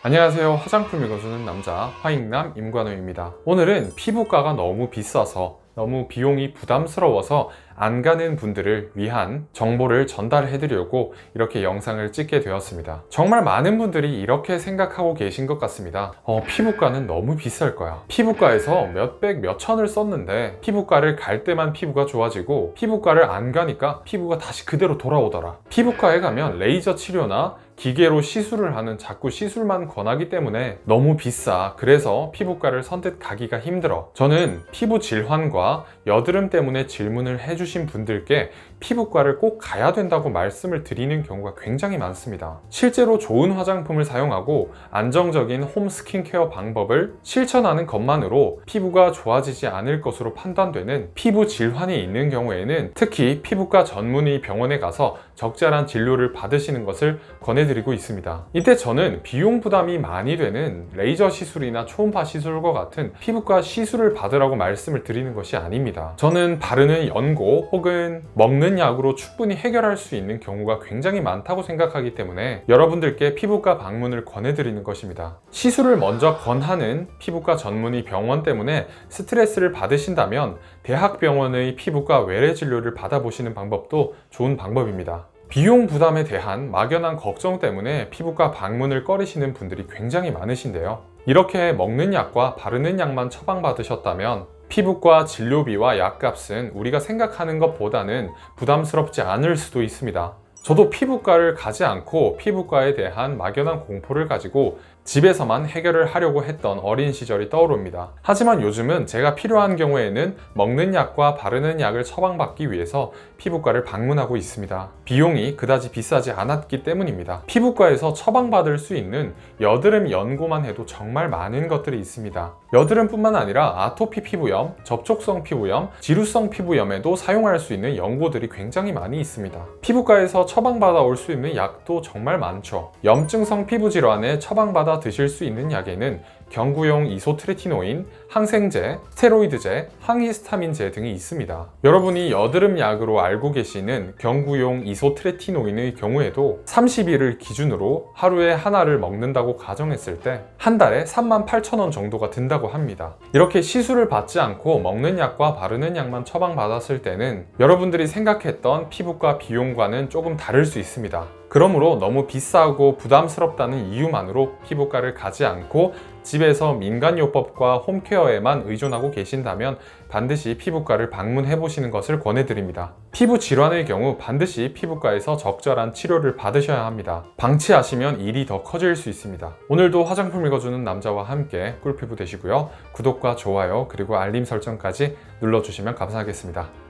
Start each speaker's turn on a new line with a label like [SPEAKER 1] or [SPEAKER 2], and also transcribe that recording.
[SPEAKER 1] 안녕하세요. 화장품 읽어주는 남자 화익남 임관호입니다. 오늘은 피부과가 너무 비싸서 너무 비용이 부담스러워서 안 가는 분들을 위한 정보를 전달해 드리려고 이렇게 영상을 찍게 되었습니다. 정말 많은 분들이 이렇게 생각하고 계신 것 같습니다. 피부과는 너무 비쌀 거야. 피부과에서 몇백 몇천을 썼는데 피부과를 갈 때만 피부가 좋아지고 피부과를 안 가니까 피부가 다시 그대로 돌아오더라. 피부과에 가면 레이저 치료나 기계로 시술을 하는 자꾸 시술만 권하기 때문에 너무 비싸. 그래서 피부과를 선뜻 가기가 힘들어. 저는 피부 질환과 여드름 때문에 질문을 해주신 분들께 피부과를 꼭 가야 된다고 말씀을 드리는 경우가 굉장히 많습니다. 실제로 좋은 화장품을 사용하고 안정적인 홈 스킨케어 방법을 실천하는 것만으로 피부가 좋아지지 않을 것으로 판단되는 피부 질환이 있는 경우에는 특히 피부과 전문의 병원에 가서 적절한 진료를 받으시는 것을 권해드리고 있습니다. 이때 저는 비용 부담이 많이 되는 레이저 시술이나 초음파 시술과 같은 피부과 시술을 받으라고 말씀을 드리는 것이 아닙니다. 저는 바르는 연고 혹은 먹는 약으로 충분히 해결할 수 있는 경우가 굉장히 많다고 생각하기 때문에 여러분들께 피부과 방문을 권해드리는 것입니다. 시술을 먼저 권하는 피부과 전문의 병원 때문에 스트레스를 받으신다면 대학병원의 피부과 외래 진료를 받아보시는 방법도 좋은 방법입니다. 비용 부담에 대한 막연한 걱정 때문에 피부과 방문을 꺼리시는 분들이 굉장히 많으신데요. 이렇게 먹는 약과 바르는 약만 처방받으셨다면 피부과 진료비와 약값은 우리가 생각하는 것보다는 부담스럽지 않을 수도 있습니다. 저도 피부과를 가지 않고 피부과에 대한 막연한 공포를 가지고 집에서만 해결을 하려고 했던 어린 시절이 떠오릅니다. 하지만 요즘은 제가 필요한 경우에는 먹는 약과 바르는 약을 처방받기 위해서 피부과를 방문하고 있습니다. 비용이 그다지 비싸지 않았기 때문입니다. 피부과에서 처방받을 수 있는 여드름 연고만 해도 정말 많은 것들이 있습니다. 여드름뿐만 아니라 아토피 피부염, 접촉성 피부염, 지루성 피부염에도 사용할 수 있는 연고들이 굉장히 많이 있습니다. 피부과에서 처방받아 올 수 있는 약도 정말 많죠. 염증성 피부 질환에 처방받아 드실 수 있는 약에는 경구용 이소트레티노인, 항생제, 스테로이드제, 항히스타민제 등이 있습니다. 여러분이 여드름 약으로 알고 계시는 경구용 이소트레티노인의 경우에도 30일을 기준으로 하루에 하나를 먹는다고 가정했을 때 한 달에 38,000원 정도가 든다고 합니다. 이렇게 시술을 받지 않고 먹는 약과 바르는 약만 처방받았을 때는 여러분들이 생각했던 피부과 비용과는 조금 다를 수 있습니다. 그러므로 너무 비싸고 부담스럽다는 이유만으로 피부과를 가지 않고 집에서 민간요법과 홈케어에만 의존하고 계신다면 반드시 피부과를 방문해 보시는 것을 권해드립니다. 피부 질환의 경우 반드시 피부과에서 적절한 치료를 받으셔야 합니다. 방치하시면 일이 더 커질 수 있습니다. 오늘도 화장품 읽어주는 남자와 함께 꿀피부 되시고요. 구독과 좋아요 그리고 알림 설정까지 눌러주시면 감사하겠습니다.